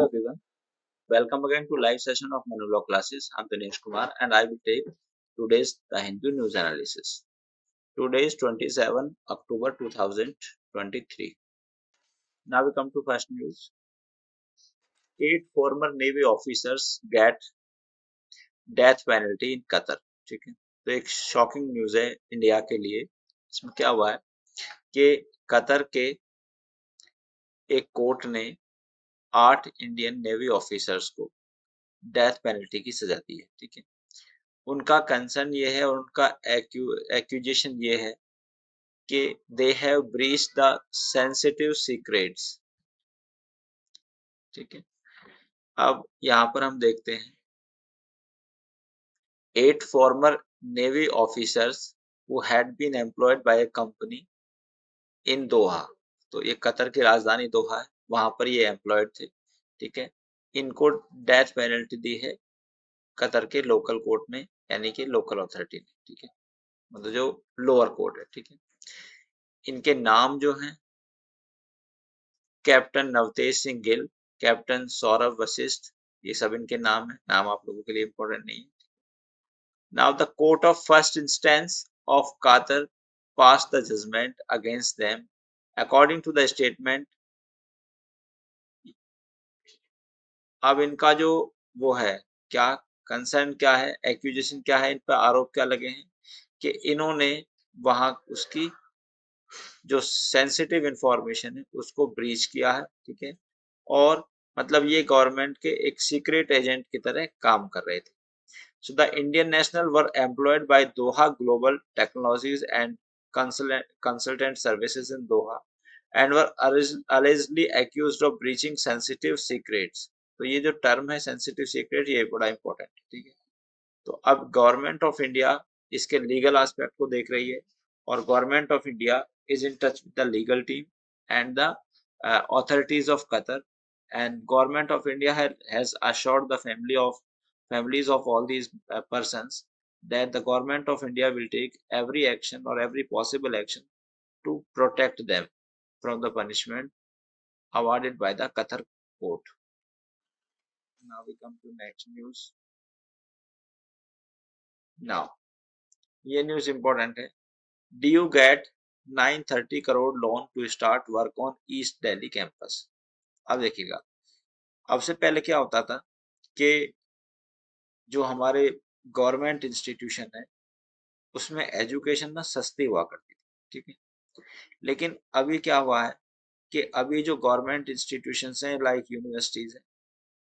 everyone, welcome again to live session of Monologue classes. I'm Dinesh Kumar and I will take today's The Hindu News Analysis. Today is 27 October 2023. Now we come to first news. 8 former Navy officers get death penalty in Qatar. ठीक है, तो एक shocking news है India के लिए. इसमें क्या हुआ है कि कतर के एक कोर्ट ने 8 इंडियन नेवी ऑफिसर्स को डेथ पेनल्टी की सजा दी है. ठीक है, उनका कंसर्न ये है और उनका एक्यूजेशन ये है कि they have breach the sensitive secrets. ठीक है, अब यहाँ पर हम देखते हैं 8 former Navy officers who had been employed by a company in Doha. तो ये कतर की राजधानी दोहा है, वहां पर ये एम्प्लॉयड थे. ठीक है, इनको डेथ पेनल्टी दी है कतर के लोकल कोर्ट ने, यानी कि लोकल अथॉरिटी ने. ठीक है, मतलब जो लोअर कोर्ट है. ठीक है, इनके नाम जो हैं कैप्टन नवतेज सिंह गिल, कैप्टन सौरभ वशिष्ठ, ये सब इनके नाम है. नाम आप लोगों के लिए इंपॉर्टेंट नहीं है. Now the court of first instance of Qatar pass the judgement against them according to the statement. अब इनका जो वो है, क्या कंसर्न क्या है, एक्यूजेशन क्या है, इन पर आरोप क्या लगे हैं कि इन्होंने वहां उसकी जो सेंसिटिव इंफॉर्मेशन है उसको ब्रीच किया है. ठीक है, और मतलब ये गवर्नमेंट के एक सीक्रेट एजेंट की तरह काम कर रहे थे. So the Indian national were employed by Doha Global Technologies and Consultant Services in Doha and were allegedly accused of breaching sensitive secrets. तो ये जो टर्म है सेंसिटिव सीक्रेट, ये बड़ा इंपॉर्टेंट है. ठीक है, तो अब गवर्नमेंट ऑफ इंडिया इसके लीगल एस्पेक्ट को देख रही है और government of India is in touch with the legal team and the authorities of Qatar, and government of India has assured the families of all these persons that the government of India will take every action or every possible action to protect them from the punishment awarded by the Qatar court. Now we come to next news. Now ये news important है. DU get 930 crore loan to start work on east Delhi campus. अब देखिएगा, अब से पहले क्या होता था कि जो हमारे गवर्नमेंट इंस्टीट्यूशन है उसमें एजुकेशन ना सस्ती हुआ करती थी. ठीक है, लेकिन अभी क्या हुआ है कि अभी जो गवर्नमेंट इंस्टीट्यूशंस हैं लाइक यूनिवर्सिटीज हैं,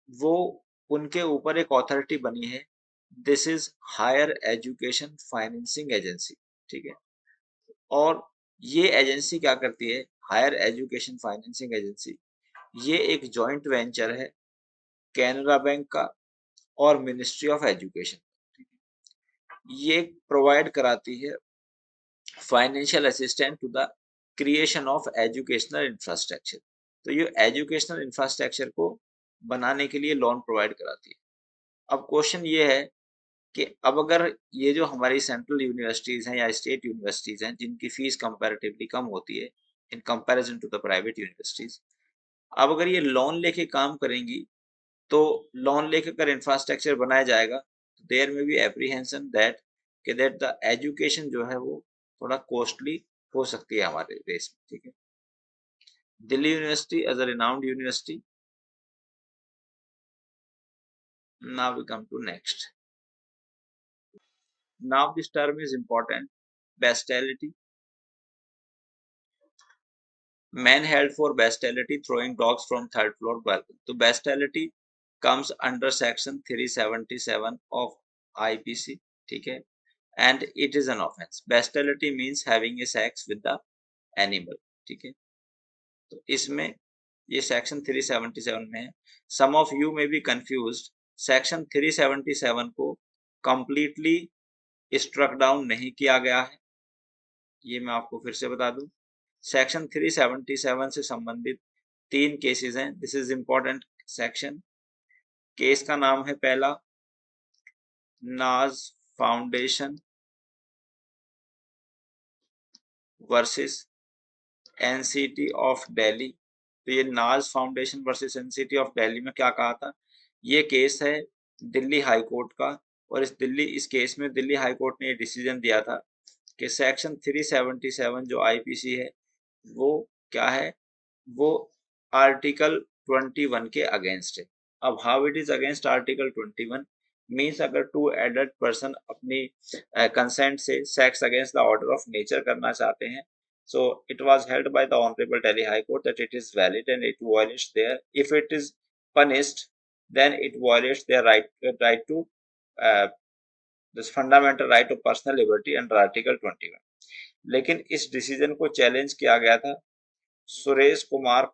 वो उनके ऊपर एक अथॉरिटी बनी है. This is higher education financing agency. ठीक है, और ये एजेंसी क्या करती है, हायर एजुकेशन फाइनेंसिंग एजेंसी, ये एक जॉइंट वेंचर है कैनरा बैंक का और मिनिस्ट्री ऑफ एजुकेशन. ये प्रोवाइड कराती है financial assistant to the creation of educational infrastructure. तो ये एजुकेशनल इंफ्रास्ट्रक्चर को बनाने के लिए लोन प्रोवाइड कराती है. अब क्वेश्चन ये है कि अब अगर ये जो हमारी सेंट्रल यूनिवर्सिटीज हैं या स्टेट यूनिवर्सिटीज हैं जिनकी फीस कंपैरेटिवली कम होती है in comparison to the private universities, अब अगर ये लोन लेके काम करेंगी तो लोन लेके अगर इंफ्रास्ट्रक्चर बनाया जाएगा तो देयर में भी एप्रीहेंशन दैट कि दैट द एजुकेशन जो है वो थोड़ा कॉस्टली हो सकती है हमारे देश में. ठीक है, Delhi university as a renowned university. Now we come to next. Now this term is important. Bestiality. Men held for bestiality throwing dogs from third floor balcony. तो bestiality comes under section 377 of IPC. ठीक है, and it is an offense. Bestiality means having a sex with the animal. ठीक है, तो इसमें ये section 377 में है. सम ऑफ यू में बी कंफ्यूज्ड. सेक्शन 377 को कंप्लीटली स्ट्रक डाउन नहीं किया गया है, ये मैं आपको फिर से बता दूं. सेक्शन 377 से संबंधित 3 केसेस हैं. This is important section. Case का नाम है पहला Naz foundation versus NCT of Delhi. तो ये Naz foundation versus sun city of Delhi में क्या कहा था, ये केस है दिल्ली हाई कोर्ट का, और इस केस में दिल्ली हाई कोर्ट ने ये डिसीजन दिया था कि सेक्शन 377 जो आईपीसी है वो क्या है, वो आर्टिकल 21 के अगेंस्ट है। अब how it is against article 21 means, अगर टू एडल्ट पर्सन अपनी कंसेंट से sex against the order of nature करना चाहते हैं, so it was held by the honorable Delhi High Court that it is valid and it violates their, if it is punished then it violates their right to uh, this fundamental right to personal liberty under article 21। लेकिन इस decision को challenge किया गया था सुरेश कुमार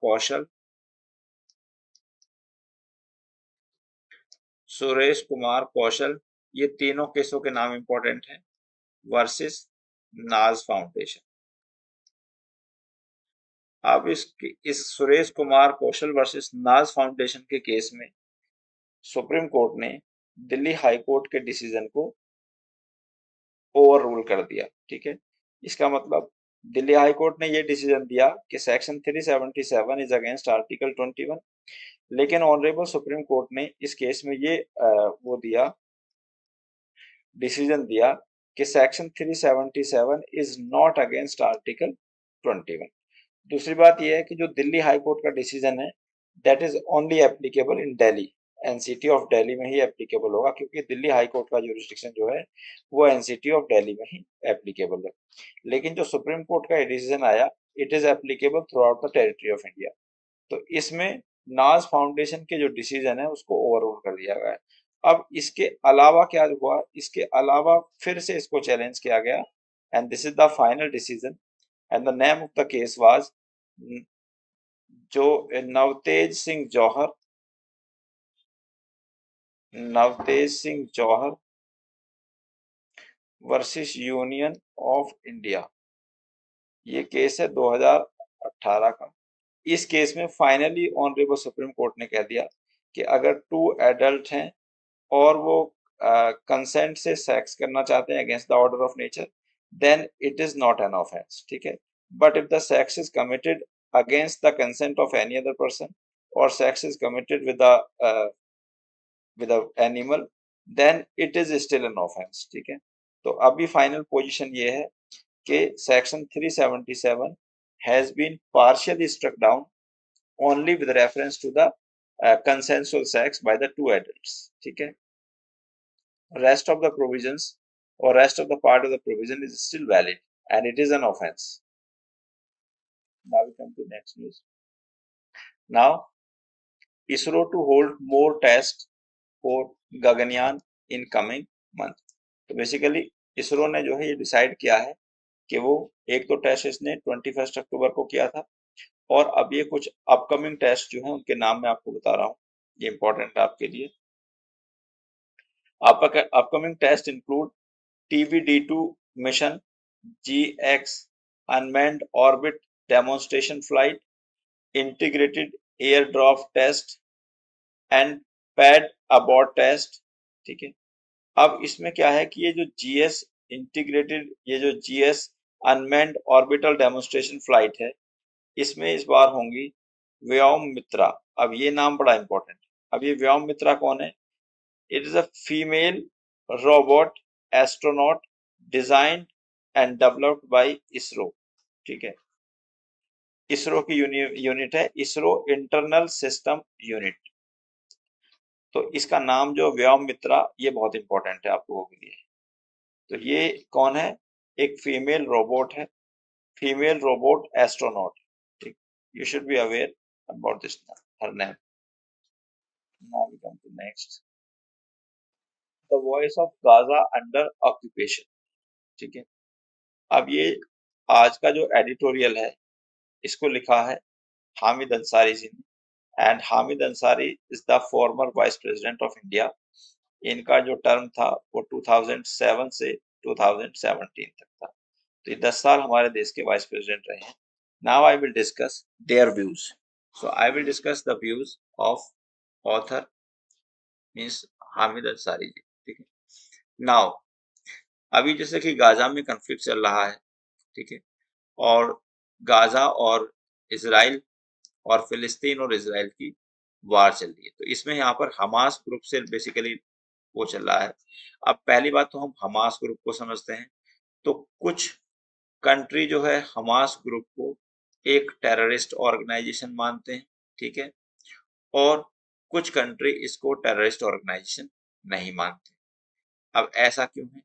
कौशल, ये तीनों केसों के नाम इंपॉर्टेंट हैं, वर्सेस नाज फाउंडेशन। अब इस सुरेश कुमार कौशल वर्सेस नाज फाउंडेशन के केस में सुप्रीम कोर्ट ने दिल्ली हाई कोर्ट के डिसीजन को ओवर रूल कर दिया। ठीक है, इसका मतलब दिल्ली हाई कोर्ट ने ये डिसीजन दिया कि सेक्शन 377 इज अगेंस्ट आर्टिकल 21, लेकिन ऑनरेबल सुप्रीम कोर्ट ने इस केस में ये वो दिया, डिसीजन दिया कि section 377 is not against article 21। दूसरी बात यह है कि जो दिल्ली हाई कोर्ट का डिसीजन है that is only applicable in Delhi, NCT of Delhi में ही एप्लीकेबल होगा, क्योंकि दिल्ली हाई कोर्ट का जुरिस्डिक्शन जो है वो एनसीटी ऑफ दिल्ली में ही एप्लीकेबल है। लेकिन जो सुप्रीम कोर्ट का डिसीजन आया, it is applicable through out the territory of India. तो इसमें नाज फाउंडेशन के जो डिसीजन है उसको ओवररूल कर दिया गया है। अब इसके अलावा क्या हुआ, इसके अलावा फिर से इसको चैलेंज किया गया, and this is the final decision, and the name of the case was जो नवतेज सिंह जौहर वर्सेस यूनियन ऑफ इंडिया। ये केस है 2018 का। इस केस में फाइनली ऑनरेबल सुप्रीम कोर्ट ने कह दिया कि अगर टू एडल्ट हैं और वो कंसेंट से सेक्स करना चाहते हैं against the order of nature, then it is not an offence. ठीक है, but if the sex is committed against the consent of any other person, or sex is committed with animal, then it is still an offence. ठीक है, तो अभी final position ये है कि section 377 has been partially struck down only with reference to the consensual sex by the two adults। ठीक है, rest of the provisions or rest of the part of the provision is still valid and it is an offense। Now we come to next news। Now ISRO to hold more tests for Gaganyaan in coming month। तो basically ISRO ने जो है ये decide किया है कि वो एक तो टेस्ट इसने 21 अक्टूबर को किया था, और अब ये कुछ अपकमिंग टेस्ट जो है उनके नाम मैं आपको बता रहा हूँ, ये इंपॉर्टेंट है आपके लिए। Upcoming test include TBD2 mission, GX unmanned orbit demonstration flight, integrated air drop test and pad abort test. ठीक है, अब इसमें क्या है कि ये जो GS unmanned orbital demonstration flight है, इसमें इस बार होंगी व्योम मित्रा। अब ये नाम बड़ा इंपॉर्टेंट है। अब ये व्योम मित्रा कौन है? It is a female robot astronaut designed and developed by ISRO. ठीक है, इसरो की यूनिट है इसरो इंटरनल सिस्टम यूनिट। तो इसका नाम जो व्योम मित्रा, ये बहुत इंपॉर्टेंट है आप लोगों के लिए। तो ये कौन है? एक फीमेल रोबोट है, फीमेल रोबोट एस्ट्रोनॉट। ठीक, you should be aware about this her name। Now we come to next, the voice of Gaza under occupation। ठीक है, अब ये आज का जो एडिटोरियल है इसको लिखा है हामिद अंसारी जी ने, and Hamid Ansari is the former vice president of India. इनका जो टर्म था वो 2007 से 2017 तक था, तो ये 10 साल हमारे देश के वाइस प्रेसिडेंट रहे हैं। Now I will discuss their views. So I will discuss the views of author means Hamid Ansari ji. ठीक है, नाउ अभी जैसे कि गाजा में कंफ्लिक्ट चल रहा है, ठीक है, और गाजा और इसराइल और फिलिस्तीन और इसराइल की वार चल रही है। तो इसमें यहाँ पर हमास ग्रुप से बेसिकली वो चल रहा है। अब पहली बात तो हम हमास ग्रुप को समझते हैं। तो कुछ कंट्री जो है हमास ग्रुप को एक टेररिस्ट ऑर्गेनाइजेशन मानते हैं, ठीक है, और कुछ कंट्री इसको टेररिस्ट ऑर्गेनाइजेशन नहीं मानते। अब ऐसा क्यों है?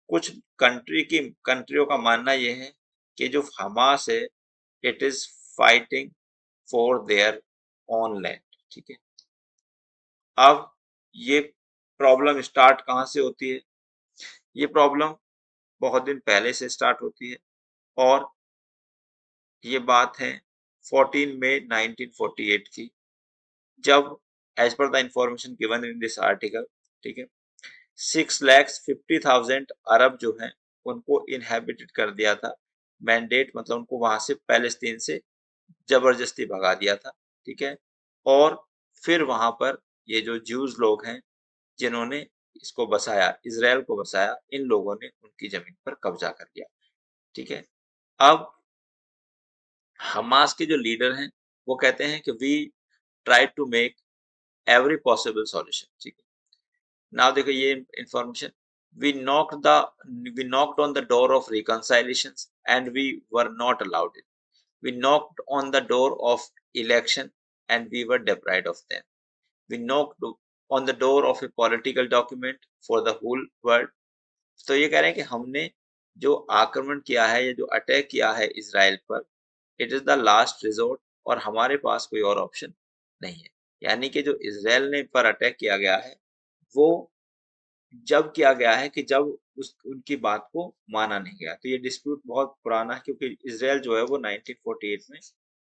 कुछ कंट्रियों का मानना यह है कि जो हमास है it is fighting for their own land, ठीक है। अब ये प्रॉब्लम स्टार्ट कहाँ से होती है? ये प्रॉब्लम बहुत दिन पहले से स्टार्ट होती है और ये बात है 14 मई 1948 की, जब as per the information given in this article, ठीक है, 6,50,000 अरब जो हैं उनको इनहेबिटेड कर दिया था। मैंडेट मतलब उनको वहां से पैलेस्तीन से जबरदस्ती भगा दिया था, ठीक है। और फिर वहां पर ये जो ज्यूज लोग हैं जिन्होंने इसको बसाया, इसराइल को बसाया, इन लोगों ने उनकी जमीन पर कब्जा कर लिया, ठीक है। अब हमास के जो लीडर हैं वो कहते हैं कि we try to make every possible solution, ठीक है। नाउ देखो ये information, we knocked the we knocked on the door of reconciliations and we were not allowed it. We knocked on the door of election and we were deprived of them. We knocked on the door of a political document for the whole world. तो ये कह रहे हैं कि हमने जो आक्रमण किया है या जो अटैक किया है इसराइल पर, it is the last resort और हमारे पास कोई और ऑप्शन नहीं है। यानी कि जो इसराइल ने पर अटैक किया गया है वो जब किया गया है कि जब उनकी बात को माना नहीं गया। तो ये डिस्प्यूट बहुत पुराना है क्योंकि इसराइल जो है वो 1948 में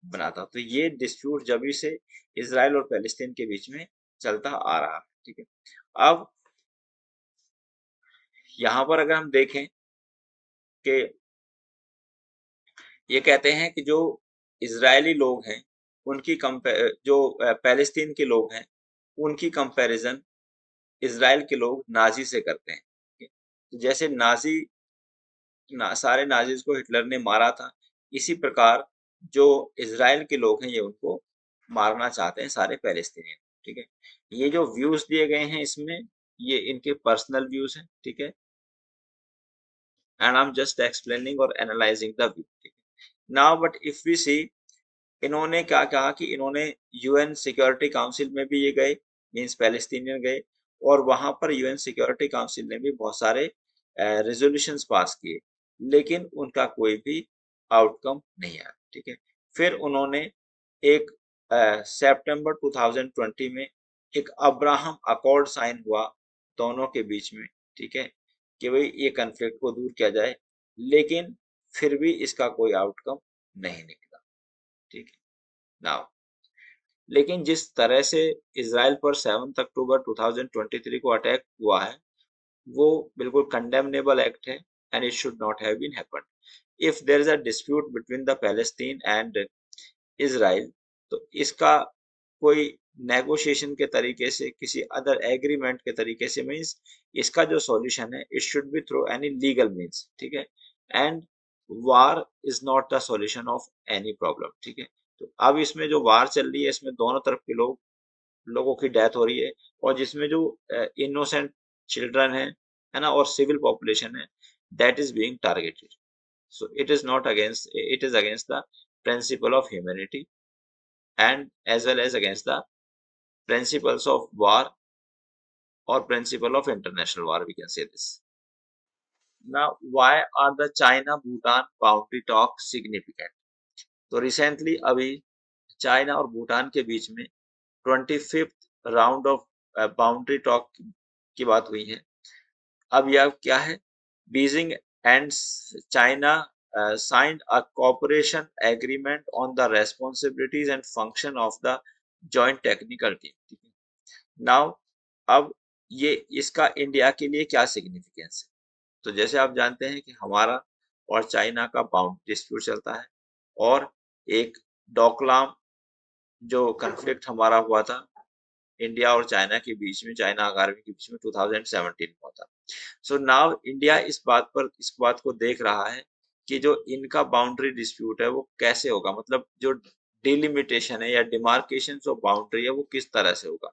बना था। तो ये डिस्प्यूट जब से इसराइल और पैलेस्टीन के बीच में चलता आ रहा है, ठीक है। अब यहाँ पर अगर हम देखें कि ये कहते हैं कि जो इजरायली लोग हैं उनकी जो पैलेस्तीन के लोग हैं उनकी कंपैरिजन इसराइल के लोग नाजी से करते हैं। तो जैसे सारे नाजीज को हिटलर ने मारा था, इसी प्रकार जो इसराइल के लोग हैं ये उनको मारना चाहते हैं सारे पैलेस्तीनियन, ठीक है। ये जो व्यूज दिए गए हैं इसमें ये इनके पर्सनल व्यूज हैं, ठीक है, and I am just explaining और एनालाइजिंग द व्यू, ठीक है। नाउ बट इफ वी सी, इन्होंने क्या कहा कि इन्होंने यूएन सिक्योरिटी काउंसिल में भी ये गए, मीन्स पैलेस्टीनियन गए, और वहां पर यूएन सिक्योरिटी काउंसिल ने भी बहुत सारे रेजोल्यूशंस पास किए, लेकिन उनका कोई भी आउटकम नहीं आया, ठीक है। फिर उन्होंने एक सितंबर 2020 में एक अब्राहम अकॉर्ड साइन हुआ दोनों के बीच में, ठीक है, कि भाई ये कन्फ्लिक्ट को दूर किया जाए, लेकिन फिर भी इसका कोई आउटकम नहीं निकला, ठीक है। नाउ लेकिन जिस तरह से इसराइल पर 7 अक्टूबर 2023 को अटैक हुआ है वो बिल्कुल कंडेमनेबल एक्ट है and it should not have been happened. If there is a dispute between the Palestine and Israel, तो इसका कोई नेगोशिएशन के तरीके से, किसी अदर एग्रीमेंट के तरीके से, मीन्स इसका जो सॉल्यूशन है it should be through any legal means, ठीक है। And war is not the solution of any problem, ठीक है। तो अब इसमें जो वार चल रही है इसमें दोनों तरफ के लोगों की डेथ हो रही है, और जिसमें जो इनोसेंट चिल्ड्रन है ना, और सिविल पॉपुलेशन है, that is being targeted. So it is against the principle of humanity and as well as against the principles of war or principle of international war, we can say this. Now, why are the China-Bhutan boundary talks significant? तो recently अभी China और भूटान के बीच में 25th round of boundary talk की बात हुई है। अब यह क्या है? Beijing and China signed a cooperation agreement on the responsibilities and function of the joint technical team. Now अब ये इसका इंडिया के लिए क्या सिग्निफिकेंस है? तो जैसे आप जानते हैं कि हमारा और चाइना का बाउंड्री डिस्प्यूट चलता है, और एक डोकलाम जो कन्फ्लिक्ट हमारा हुआ था इंडिया और चाइना के बीच में, चाइना आर्मी के बीच में 2017 में हुआ था। सो नाउ इंडिया इस बात को देख रहा है कि जो इनका बाउंड्री डिस्प्यूट है वो कैसे होगा, मतलब जो डिलिमिटेशन है या डिमार्केशन ऑफ बाउंड्री है वो किस तरह से होगा,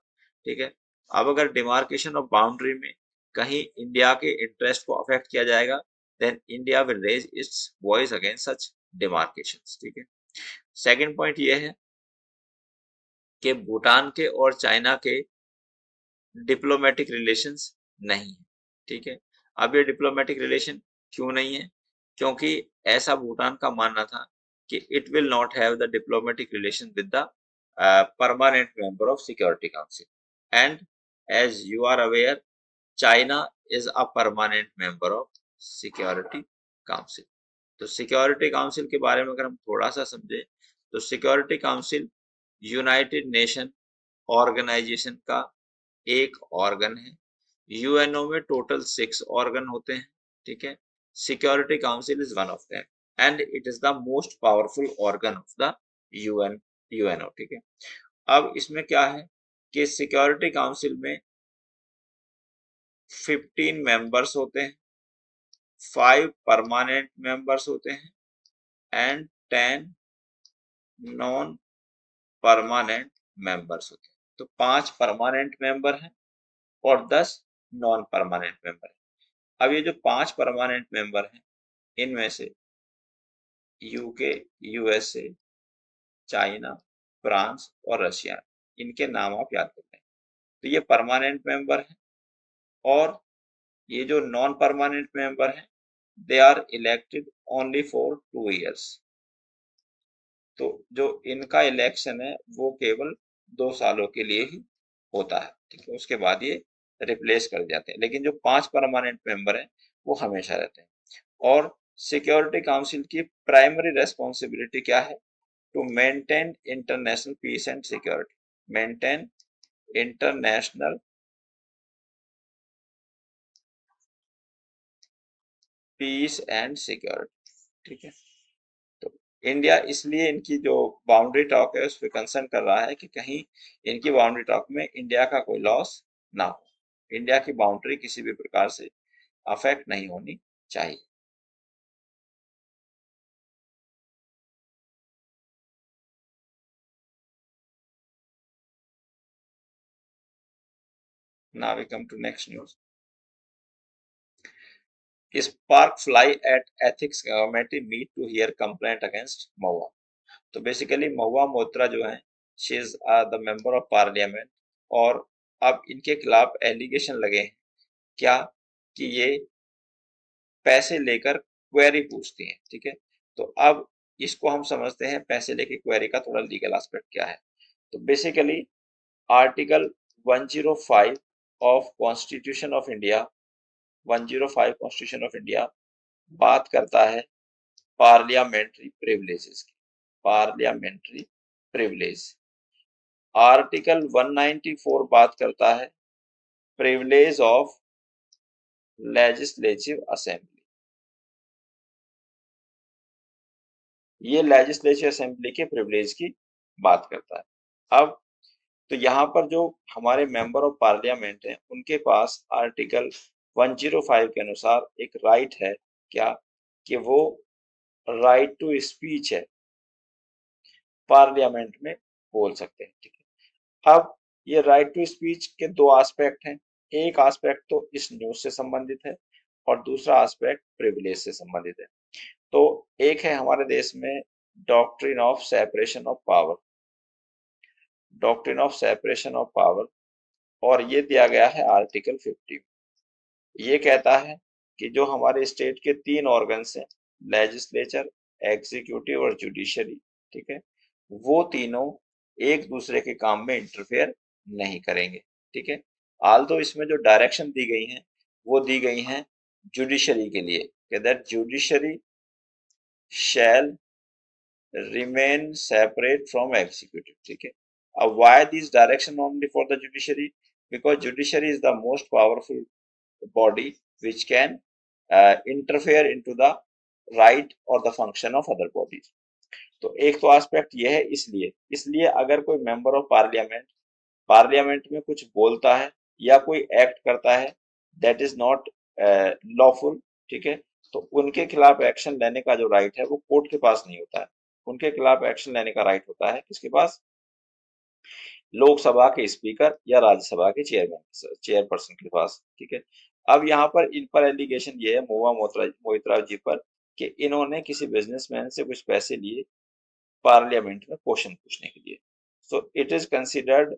ठीक है। अब अगर डिमार्केशन ऑफ बाउंड्री में कहीं इंडिया के इंटरेस्ट को अफेक्ट किया जाएगा, then India will raise its voice against such demarcations, ठीक है। सेकंड पॉइंट ये है कि भूटान के और चाइना के डिप्लोमेटिक रिलेशंस नहीं है, ठीक है। अब ये डिप्लोमेटिक रिलेशन क्यों नहीं है, क्योंकि ऐसा भूटान का मानना था कि it will not have the diplomatic relation with the permanent member of security council and as you are aware China is a permanent member of security council. तो सिक्योरिटी काउंसिल के बारे में अगर हम थोड़ा सा समझे तो security council United Nation organization का एक ऑर्गन है। यूएनओ में टोटल 6 ऑर्गन होते हैं, ठीक है। Security council is one of them and it is the most powerful organ of the UNO, ठीक है। अब इसमें क्या है कि सिक्योरिटी काउंसिल में 15 मेंबर्स होते हैं, 5 परमानेंट मेंबर्स होते हैं एंड 10 नॉन परमानेंट मेंबर्स होते हैं। तो 5 परमानेंट मेंबर हैं और 10 नॉन परमानेंट मेंबर हैं। अब ये जो 5 परमानेंट मेंबर हैं इनमें से यूके, यूएसए, चाइना, फ्रांस और रशिया, इनके नाम आप याद कर लें। तो ये परमानेंट मेंबर हैं और ये जो नॉन परमानेंट मेंबर हैं they are elected only for 2 years. तो जो इनका इलेक्शन है वो केवल 2 सालों के लिए ही होता है, ठीक है। उसके बाद ये रिप्लेस कर जाते हैं, लेकिन जो 5 परमानेंट मेंबर हैं वो हमेशा रहते हैं। और सिक्योरिटी काउंसिल की प्राइमरी रेस्पॉन्सिबिलिटी क्या है? To maintain international peace and security, maintain international peace and security, ठीक है। तो इंडिया इसलिए इनकी जो बाउंड्री टॉक है उस पर कंसर्न कर रहा है कि कहीं इनकी बाउंड्री टॉक में इंडिया का कोई लॉस ना हो, इंडिया की बाउंड्री किसी भी प्रकार से अफेक्ट नहीं होनी चाहिए। Now we come to next news. Spark fly at ethics committee meet to hear complaint against Mahua. तो बेसिकली महुआ मोत्रा जो है she is the member of parliament और अब इनके खिलाफ एलिगेशन लगे हैं क्या कि ये पैसे लेकर क्वेरी पूछती हैं, ठीक है। तो अब इसको हम समझते हैं पैसे लेके क्वेरी का थोड़ा लीगल एस्पेक्ट क्या है। तो basically article 105 of constitution of India 105 constitution of India बात करता है पार्लियामेंट्री प्रिविलेजेस की, पार्लियामेंट्री प्रिविलेज। आर्टिकल 194 बात करता है प्रिविलेज ऑफ लेजिस्लेटिव असेंबली। ये लेजिस्लेटिव असेंबली के प्रिविलेज की बात करता है। अब तो यहाँ पर जो हमारे मेंबर ऑफ पार्लियामेंट हैं उनके पास आर्टिकल 105 के अनुसार एक राइट है क्या कि वो राइट टू स्पीच है, पार्लियामेंट में बोल सकते हैं, ठीक है। अब ये राइट टू स्पीच के 2 एस्पेक्ट हैं, एक एस्पेक्ट तो इस न्यूज से संबंधित है और दूसरा एस्पेक्ट प्रिविलेज से संबंधित है। तो एक है हमारे देश में doctrine of separation of power, doctrine of separation of power, और ये दिया गया है आर्टिकल 50। ये कहता है कि जो हमारे स्टेट के 3 ऑर्गन्स हैं लेजिस्लेचर, एग्जीक्यूटिव और जुडिशरी, ठीक है, वो तीनों एक दूसरे के काम में इंटरफेयर नहीं करेंगे, ठीक है। आल्दो इसमें जो डायरेक्शन दी गई हैं वो दी गई हैं जुडिशरी के लिए कि that judiciary shall remain separate from executive, ठीक है। अब why this direction only for the judiciary? Because judiciary is the most powerful body which can interfere into the right or the function of other bodies. तो एक तो aspect ये है, इसलिए इसलिए अगर कोई मेंबर ऑफ पार्लियामेंट पार्लियामेंट में कुछ बोलता है या कोई एक्ट करता है दैट इज नॉट लॉफुल, ठीक है, तो उनके खिलाफ एक्शन लेने का जो राइट है वो कोर्ट के पास नहीं होता है, उनके खिलाफ एक्शन लेने का राइट होता है किसके पास? लोकसभा के स्पीकर या राज्यसभा के चेयरपर्सन के पास। ठीक है। अब यहाँ पर इन पर एलिगेशन ये है मोवा मोइत्रा जी पर कि इन्होंने किसी बिजनेसमैन से कुछ पैसे लिए पार्लियामेंट में क्वेश्चन पूछने के लिए। So it is considered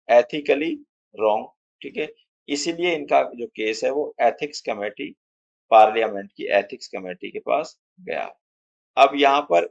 ethically wrong. ठीक है। इसीलिए इनका जो केस है वो एथिक्स कमेटी, पार्लियामेंट की एथिक्स कमेटी के पास गया। अब यहाँ पर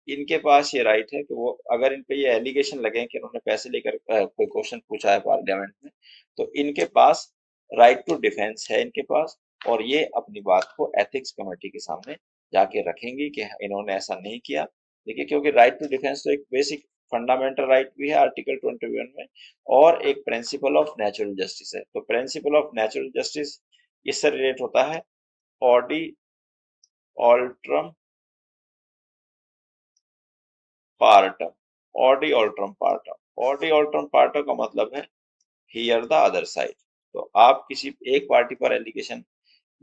इनके पास ये राइट है कि वो अगर इन पे ये एलिगेशन लगे कि उन्होंने पैसे लेकर कोई क्वेश्चन पूछा है पार्लियामेंट में, तो इनके पास राइट टू डिफेंस है इनके पास, और ये अपनी बात को एथिक्स कमेटी के सामने जाके रखेंगे कि इन्होंने ऐसा नहीं किया। देखिए, क्योंकि राइट टू डिफेंस तो एक बेसिक फंडामेंटल राइट भी है आर्टिकल 21 में, और एक प्रिंसिपल ऑफ नेचुरल जस्टिस है। तो प्रिंसिपल ऑफ नेचुरल जस्टिस इससे रिलेट होता है audi alteram partem. Audi alteram partem, audi alteram partem का मतलब है हियर द अदर साइड। तो आप किसी एक पार्टी पर एलिगेशन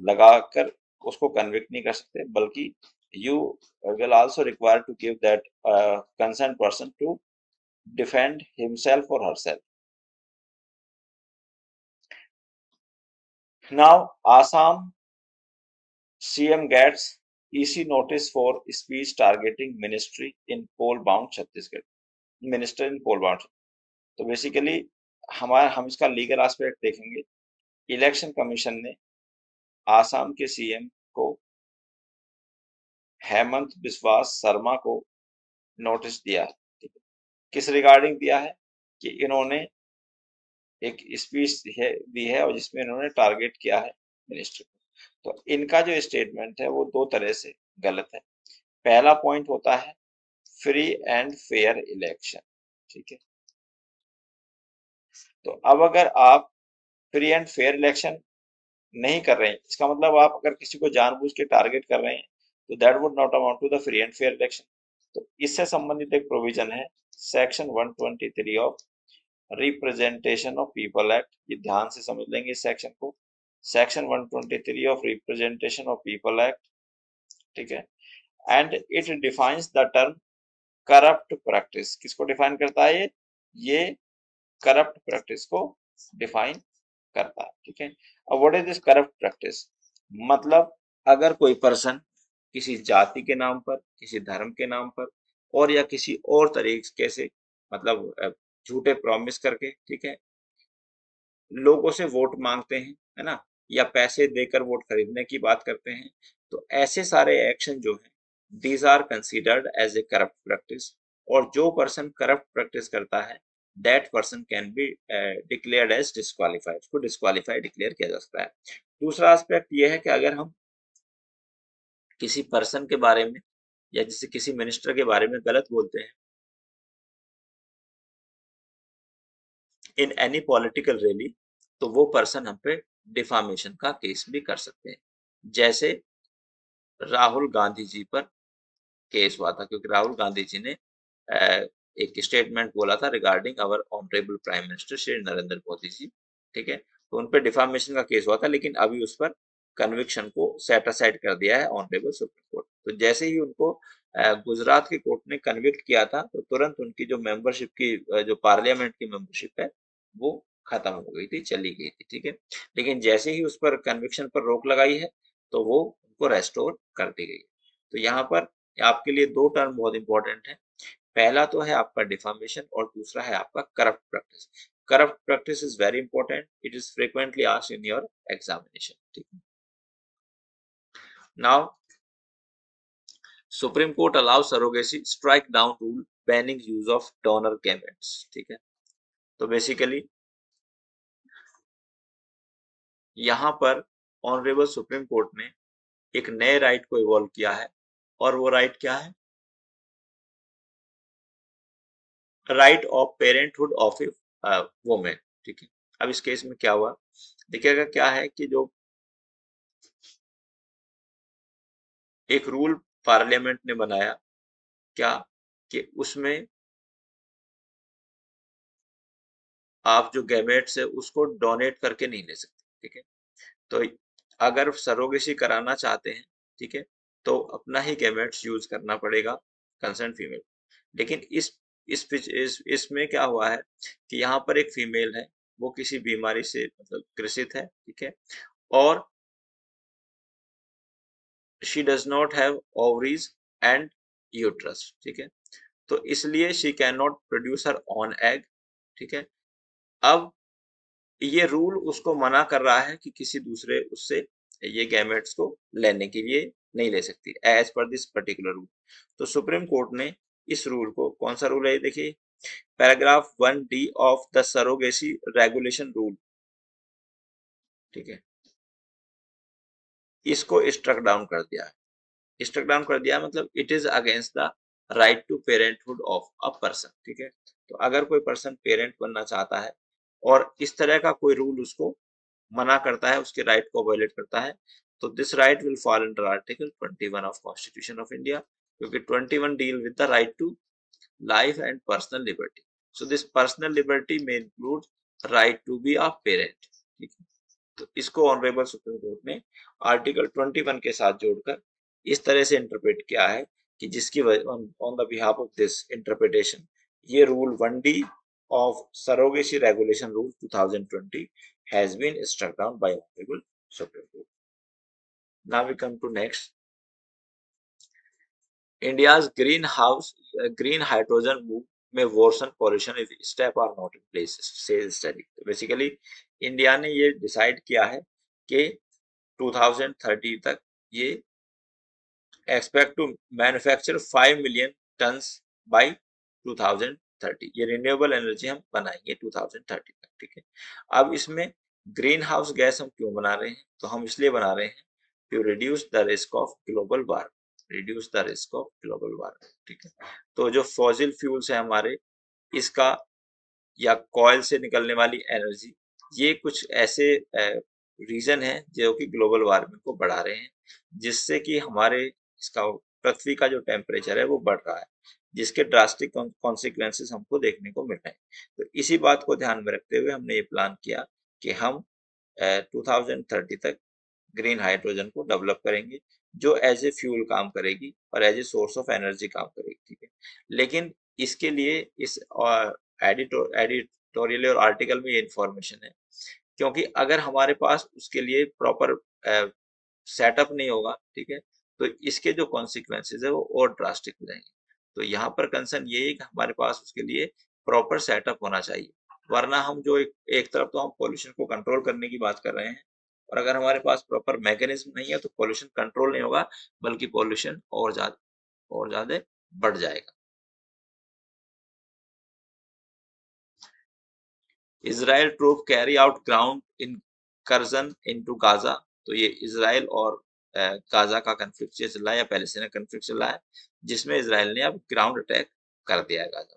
लगाकर उसको कन्विक्ट नहीं कर सकते, बल्कि you will also require to give that concern person to defend himself or herself. Now Assam CM gets EC notice for speech targeting ministry in poll bound Chhattisgarh, minister in poll bound. तो basically हम इसका legal aspect देखेंगे। Election commission ने आसाम के CM को हेमंत बिस्वास शर्मा को notice दिया है। ठीक है। किस रिगार्डिंग दिया है? कि इन्होंने एक स्पीच दी है और जिसमें इन्होंने टारगेट किया है मिनिस्टर को। तो इनका जो स्टेटमेंट है वो दो तरह से गलत है। पहला पॉइंट होता है फ्री एंड फेयर इलेक्शन। ठीक है। तो अब अगर आप फ्री एंड फेयर इलेक्शन नहीं कर रहे हैं, इसका मतलब आप अगर किसी को जानबूझ के टारगेट कर रहे हैं, तो that would not amount to the free and fair election. तो इससे संबंधित एक प्रोविजन है section 123 of representation of people act. ये ध्यान से समझ लेंगे इस सेक्शन को। Section 123 of representation of people act. ठीक है। And it defines the term corrupt practice. किसको डिफाइन करता है? ये करप्ट प्रैक्टिस को डिफाइन करता है। ठीक है। अब what is this corrupt practice? मतलब अगर कोई पर्सन किसी जाति के नाम पर, किसी धर्म के नाम पर, और या किसी और तरीके से, मतलब झूठे प्रॉमिस करके, ठीक है, लोगों से वोट मांगते हैं, है ना, या पैसे देकर वोट खरीदने की बात करते हैं, तो ऐसे सारे एक्शन जो हैं, these are considered as a corrupt practice. और जो पर्सन करप्ट प्रैक्टिस करता है, that person can be declared as disqualified. उसको डिस्क्वालीफाइड डिक्लेयर किया जा सकता है। दूसरा एस्पेक्ट यह है कि अगर हम किसी पर्सन के बारे में या जैसे किसी मिनिस्टर के बारे में गलत बोलते हैं इन एनी पॉलिटिकल रैली, तो वो पर्सन हम पे डिफामेशन का केस भी कर सकते हैं। जैसे राहुल गांधी जी पर केस हुआ था, क्योंकि राहुल गांधी जी ने एक स्टेटमेंट बोला था regarding our honourable prime minister Shri Narendra Modi ji. ठीक है। तो उन पे डिफामेशन का केस हुआ था, लेकिन अभी उस पर कन्विक्शन को सेट असाइड कर दिया है ऑनरेबल सुप्रीम कोर्ट। तो जैसे ही उनको गुजरात की कोर्ट ने कन्विक्ट किया था, तो तुरंत उनकी जो मेंबरशिप की जो पार्लियामेंट की मेंबरशिप है वो खत्म हो गई थी, चली गई थी। ठीक है। लेकिन जैसे ही उस पर कन्विक्शन पर रोक लगाई है, तो वो उनको रेस्टोर कर दी गई। तो यहाँ पर आपके लिए दो टर्म बहुत इंपॉर्टेंट है। पहला तो है आपका डिफामेशन, और दूसरा है आपका corrupt practice. Corrupt practice is very important, it is frequently asked in your examination. ठीक है। Now supreme court allow surrogacy strike down rule banning use of donor gametes. ठीक है। तो बेसिकली यहाँ पर ऑनरेबल सुप्रीम कोर्ट ने एक नए राइट को इवॉल्व किया है, और वो राइट क्या है? Right of parenthood of A women. ठीक है। अब इस केस में क्या हुआ, देखिएगा, क्या है कि जो एक रूल पार्लियामेंट ने बनाया, क्या कि उसमें आप जो गैमेट्स है उसको डोनेट करके नहीं ले सकते। ठीक है। तो अगर सरोगेसी कराना चाहते हैं, ठीक है, तो अपना ही गैमेट्स यूज करना पड़ेगा। Concern female. लेकिन इसमें क्या हुआ है कि यहाँ पर एक फीमेल है, वो किसी बीमारी से मतलब ग्रसित है, ठीक है, और she does not have ovaries and uterus, ठीक है, तो इसलिए she can not produce her own egg, ठीक है। अब ये रूल उसको मना कर रहा है कि किसी दूसरे उससे ये गैमेट्स को लेने के लिए नहीं ले सकती as per this particular rule. तो सुप्रीम कोर्ट ने इस रूल को, कौन सा रूल है ये देखिए, paragraph 1D of the surrogacy regulation rule, ठीक है, इसको स्ट्रक डाउन कर दिया है। स्ट्रक डाउन कर दिया मतलब it is against the right to parenthood of a person, ठीक है। तो अगर कोई पर्सन पेरेंट बनना चाहता है और इस तरह का कोई रूल उसको मना करता है, उसके राइट को वायलेट करता है, तो this right will fall under article 21 of constitution of India, क्योंकि 21 deal with the right to life and personal liberty. So this personal liberty में include right to be a parent, ठीक है। तो इसको ऑनरेबल सुप्रीम कोर्ट ने article 21 के साथ जोड़कर इस तरह से इंटरप्रेट किया है कि जिसकी on the behalf of this interpretation ये rule 1D of surrogacy regulation rule 2020 has been struck down by honorable Supreme Court. Now we come to next. India's green hydrogen move में worsen pollution if step are not in place, says study. Basically, India ने ये decide किया है कि 2030 तक ये expect to manufacture 5 million tons by 2030। ये renewable energy हम बनाएंगे 2030 तक, ठीक है। अब इसमें ग्रीन हाउस गैस हम क्यों बना रहे हैं, तो हम इसलिए बना रहे हैं to reduce the risk of global warming, reduce the risk of global warming, ठीक है। तो जो फॉसिल फ्यूल्स है हमारे, इसका या कॉयल से निकलने वाली एनर्जी, ये कुछ ऐसे रीजन है जो कि ग्लोबल वार्मिंग को बढ़ा रहे हैं, जिससे कि हमारे इसका पृथ्वी का जो टेम्परेचर है वो बढ़ रहा है, जिसके ड्रास्टिक कॉन्सिक्वेंसेस हमको देखने को मिल रहे हैं। तो इसी बात को ध्यान में रखते हुए हमने ये प्लान किया कि हम 2030 तक ग्रीन हाइड्रोजन को डेवलप करेंगे, जो एज ए फ्यूल काम करेगी और as a source of energy काम करेगी, ठीक है। लेकिन इसके लिए इस एडिटोरियल और आर्टिकल में ये इंफॉर्मेशन है, क्योंकि अगर हमारे पास उसके लिए प्रॉपर सेटअप नहीं होगा, ठीक है, तो इसके जो कॉन्सिक्वेंसेज है वो और ड्रास्टिक हो जाएंगे। तो यहाँ पर कंसर्न ये है कि हमारे पास उसके लिए प्रॉपर सेटअप होना चाहिए, वरना हम जो एक तरफ तो हम पॉल्यूशन को कंट्रोल करने की बात कर रहे हैं, और अगर हमारे पास प्रॉपर मैकेनिज्म नहीं है तो पॉल्यूशन कंट्रोल नहीं होगा, बल्कि पॉल्यूशन और ज्यादा बढ़ जाएगा। Israel troop carry out ground incursion into Gaza. तो ये इजराइल और गाजा का कंफ्लिक्ट चल रहा है या पैलेस्टीना कंफ्लिक्ट चल रहा है, जिसमें इजराइल ने अब ग्राउंड अटैक कर दिया है Gaza.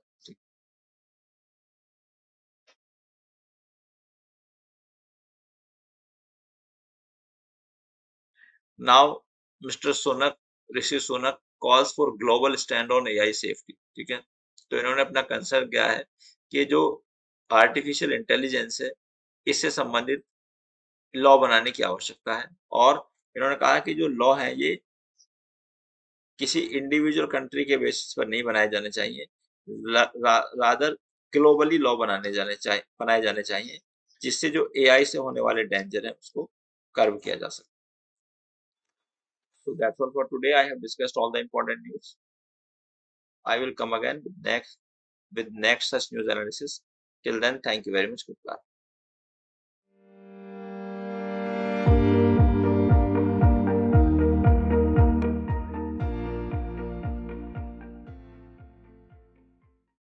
Now mister Shaunak, Rishi Shaunak calls for global stand on AI safety, ठीक है। तो इन्होंने अपना कंसर्न किया है कि जो आर्टिफिशियल इंटेलिजेंस है, इससे संबंधित लॉ बनाने की आवश्यकता है, और इन्होंने कहा कि जो लॉ है ये किसी इंडिविजुअल कंट्री के बेसिस पर नहीं बनाए जाने चाहिए, रादर ग्लोबली लॉ बनाए जाने चाहिए, जिससे जो एआई से होने वाले डेंजर है उसको कर्व किया जा सके। So that's all for today. I have discussed all the important news. I will come again with next such news analysis. Till then, thank you very much. Goodbye.